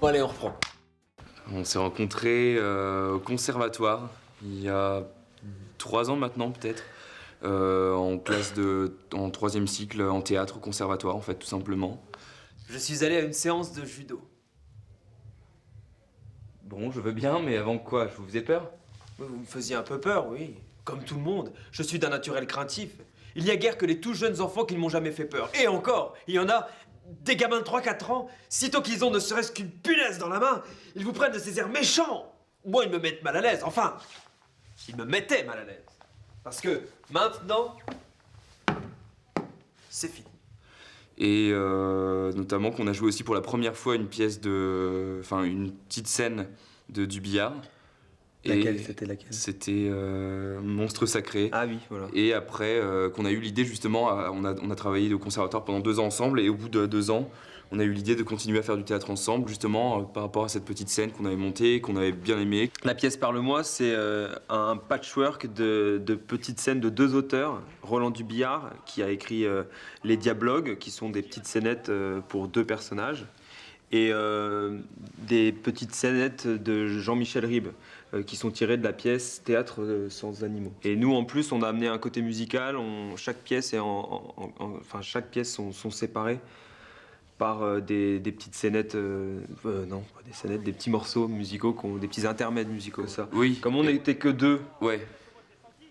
Bon allez, on reprend. On s'est rencontrés au conservatoire il y a 3 ans maintenant peut-être, en troisième cycle en théâtre au conservatoire en fait tout simplement. Je suis allé à une séance de judo. Bon, je veux bien, mais avant quoi? Je vous faisais peur? Vous me faisiez un peu peur, oui. Comme tout le monde, je suis d'un naturel craintif. Il n'y a guère que les tout jeunes enfants qui ne m'ont jamais fait peur. Et encore, il y en a des gamins de 3-4 ans, sitôt qu'ils ont ne serait-ce qu'une punaise dans la main, ils vous prennent de ces airs méchants. Moi, ils me mettent mal à l'aise. Enfin, ils me mettaient mal à l'aise. Parce que maintenant, c'est fini. Et notamment qu'on a joué aussi pour la première fois une pièce de... Enfin, une petite scène du billard. Laquelle? C'était laquelle? C'était Monstre Sacré. Ah oui, voilà. Et après, qu'on a eu l'idée justement, on a travaillé au conservatoire pendant 2 ans ensemble, et au bout de 2 ans, on a eu l'idée de continuer à faire du théâtre ensemble, justement par rapport à cette petite scène qu'on avait montée, qu'on avait bien aimée. La pièce Parle-moi, c'est un patchwork de petites scènes de 2 auteurs. Roland Dubillard, qui a écrit Les Diablogues, qui sont des petites scénettes pour 2 personnages, et des petites scénettes de Jean-Michel Ribes, qui sont tirées de la pièce Théâtre sans animaux. Et nous, en plus, on a amené un côté musical. Chaque pièce est chaque pièce sont séparées par des petites scénettes, non, pas des scénettes, des petits morceaux musicaux, des petits intermèdes musicaux, ça. Oui. Comme on n'était que 2, Ouais.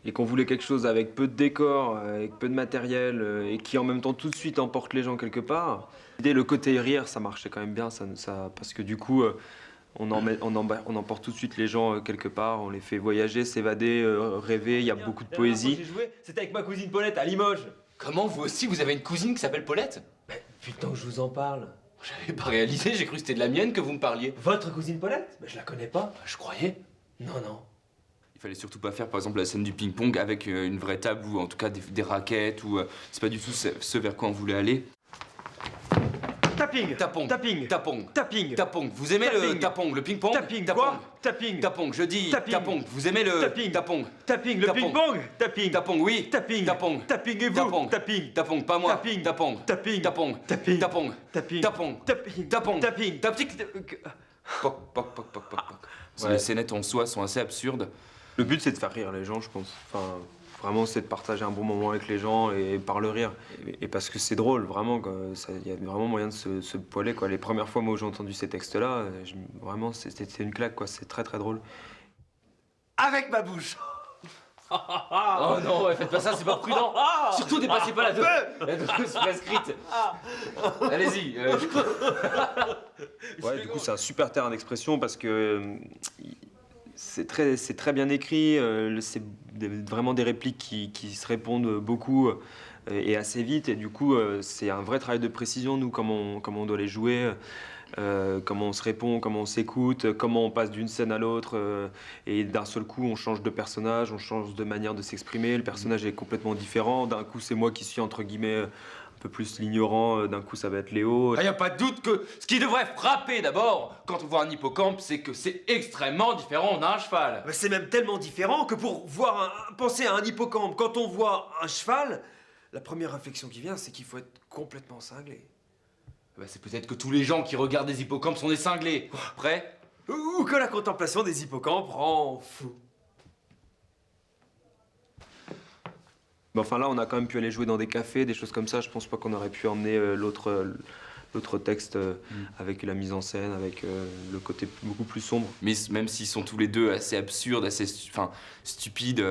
et qu'on voulait quelque chose avec peu de décors, avec peu de matériel, et qui en même temps tout de suite emporte les gens quelque part. L'idée, le côté rire, ça marchait quand même bien, parce que du coup, on emporte tout de suite les gens quelque part, on les fait voyager, s'évader, rêver, il y a beaucoup de poésie. J'ai joué, c'était avec ma cousine Paulette à Limoges. Comment, vous aussi, vous avez une cousine qui s'appelle Paulette? Putain, que je vous en parle. J'avais pas réalisé, j'ai cru que c'était de la mienne que vous me parliez. Votre cousine Paulette? Je la connais pas. Je croyais. Non, non. Il fallait surtout pas faire par exemple la scène du ping-pong avec une vraie table ou en tout cas des raquettes, ou c'est pas du tout ce vers quoi on voulait aller. Tapping. Tapong. Tapping. Tapong. Tapping. Tapong. Vous aimez le tapong, le ping-pong? Tapping. Tapong. Quoi? Tapping. Tapong, je dis Tapping. tapong. Vous aimez le Tapping. tapong? Tapping. Le Tapong. ping-pong. Tapping. Tapong, oui. Tapping. Tapong. Tapping et vous. Tapong. Tapping. Tapong, pas moi. Tapping. Tapong. Tapping. Tapong. Tapping. Tapong. Tapping. Tapong. Tapping. Tapong. Tapping. Taping. Poc, poc, poc, poc, poc, poc. Ouais. Les scénettes en soi sont assez absurdes. Le but, c'est de faire rire les gens, je pense. Enfin, vraiment, c'est de partager un bon moment avec les gens et par le rire. Et parce que c'est drôle, vraiment. Il y a vraiment moyen de se poiler, quoi. Les premières fois, moi, où j'ai entendu ces textes-là, vraiment, c'était une claque, quoi. C'est très, très drôle. Avec ma bouche. Oh non, faites pas ça, c'est pas prudent. Surtout dépassez pas la dose prescrite. Allez-y. Ouais, du coup, c'est un super terrain d'expression parce que c'est très bien écrit. C'est vraiment des répliques qui se répondent beaucoup et assez vite. Et du coup, c'est un vrai travail de précision, nous, comment on doit les jouer. Comment on se répond, comment on s'écoute, comment on passe d'une scène à l'autre, et d'un seul coup on change de personnage, on change de manière de s'exprimer, le personnage est complètement différent, d'un coup c'est moi qui suis entre guillemets un peu plus l'ignorant, d'un coup ça va être Léo. Il n'y a pas de doute que ce qui devrait frapper d'abord quand on voit un hippocampe, c'est que c'est extrêmement différent d'un cheval. Mais c'est même tellement différent que pour penser à un hippocampe, quand on voit un cheval, la première réflexion qui vient, c'est qu'il faut être complètement cinglé. C'est peut-être que tous les gens qui regardent des hippocampes sont des cinglés. Prêt? Ou que la contemplation des hippocampes rend fou. Mais enfin là, on a quand même pu aller jouer dans des cafés, des choses comme ça. Je pense pas qu'on aurait pu emmener l'autre texte avec la mise en scène, avec le côté beaucoup plus sombre. Mais même s'ils sont tous les deux assez absurdes, assez stupides,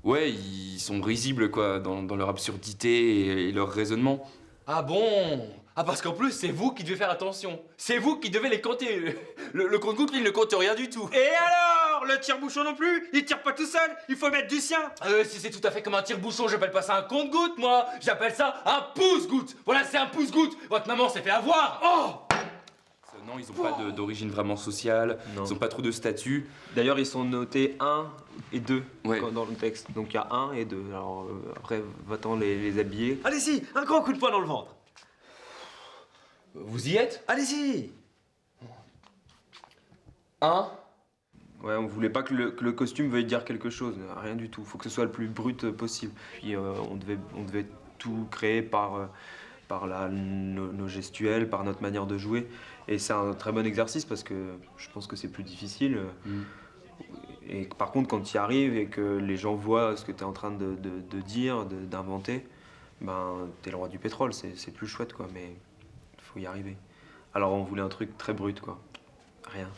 ouais, ils sont risibles quoi, dans leur absurdité et leur raisonnement. Ah bon? Ah parce qu'en plus c'est vous qui devez faire attention. C'est vous qui devez les compter. Le compte-gouttes, il ne compte rien du tout. Et alors? Le tire-bouchon non plus? Il tire pas tout seul? Il faut mettre du sien? Si c'est tout à fait comme un tire-bouchon, j'appelle pas ça un compte-goutte, moi. J'appelle ça un pouce-goutte. Voilà, c'est un pouce-goutte. Votre maman s'est fait avoir. Oh! Non, ils ont pas d'origine vraiment sociale, Non. ils ont pas trop de statut. D'ailleurs, ils sont notés 1 et 2 Ouais. dans le texte. Donc il y a 1 et 2. Alors après, va-t'en les habiller. Allez-y, un grand coup de poing dans le ventre. Vous y êtes? Allez-y. Un. Ouais, on voulait pas que le costume veuille dire quelque chose, rien du tout. Faut que ce soit le plus brut possible. Puis on devait tout créer par nos gestuels, par notre manière de jouer. Et c'est un très bon exercice parce que je pense que c'est plus difficile. Et par contre, quand tu y arrives et que les gens voient ce que tu es en train de dire, d'inventer, ben, t'es le roi du pétrole, c'est plus chouette, quoi. Mais il faut y arriver. Alors, on voulait un truc très brut, quoi. Rien.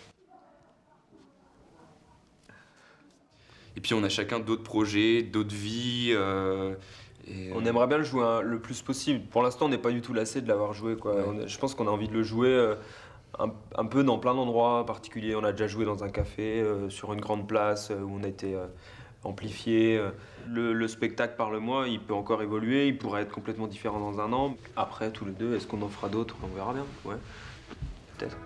Et puis on a chacun d'autres projets, d'autres vies. On aimerait bien le jouer le plus possible. Pour l'instant, on n'est pas du tout lassé de l'avoir joué, quoi. Ouais. Je pense qu'on a envie de le jouer un peu dans plein d'endroits particuliers. On a déjà joué dans un café, sur une grande place où on a été amplifié. Le spectacle par le mois, il peut encore évoluer, il pourrait être complètement différent dans un an. Après, tous les deux, est-ce qu'on en fera d'autres? On verra bien, ouais, peut-être.